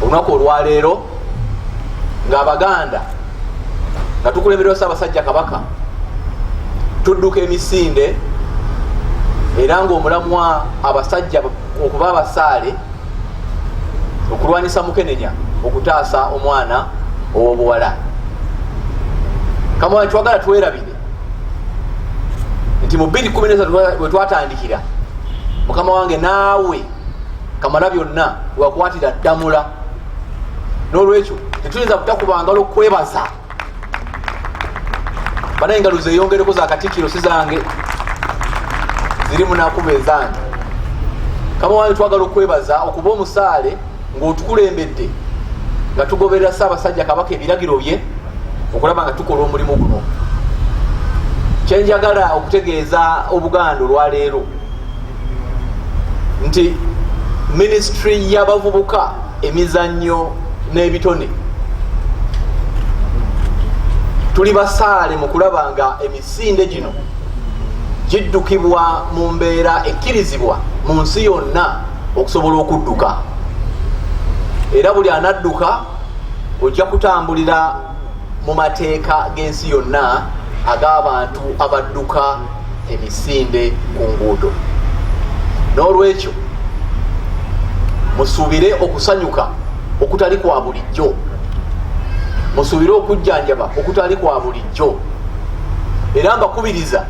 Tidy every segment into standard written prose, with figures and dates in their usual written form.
olunaku olwaleero ng'Abaganda nga tukulemberwa Ssaabasajja Kabaka tudduka emisinde era ng'omulamwa abasajja okuba abasaale okulwanisa Mukenenya okutaasa omwana ow'obuwala. Kamala twagala twerabire nti mu 2013 bwe twatandikira mukama wange naawe Kamalabyonna wakwatira ddamula, n'olwekyo tetuyinza kutakuba ngalo kwebaza. Banaye engalo zeeyongereko za Katikkiro si zange, ziri munakuba ezange. Kama wange twagala okwebaza okuba omusaale ng'otukulembedde nga tugoberera Ssaabasajja Kabaka ebiragiro bye okulaba nga tukola omulimu guno. Kyenjagala okutegeeza Obuganda olwaleero nti minisitule y'abavubuka emizannyo n'ebitone tuli basaale mu kulaba nga emisinde gino giddukibwa mu mbeera ekkirizibwa mu nsi yonna okusobola okudduka, era buli anadduka ojja kutambulira mu mateeka g'ensi yonna ag'abantu abadduka emisinde ku nguudo. N'olwekyo musuubire okusanyuka okutali kwa bulijjo, musuubire okujjanjaba okutali kwa bulijjo, era mbakubiriza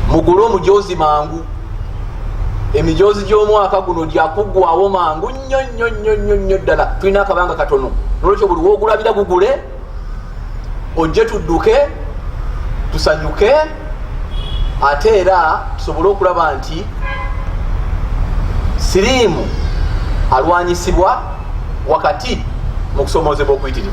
mugule omujoozi mangu. Emijoozi gy'omwaka guno gyakuggwawo mangu nnyo ddala, tulina akabanga katono. N'olwekyo buli woogulabira gugule ojje tudduke tusanyuke, ate era tusobole okulaba nti siriimu alwanyisibwa wakati mu kusomoozebwa okuyitirivu.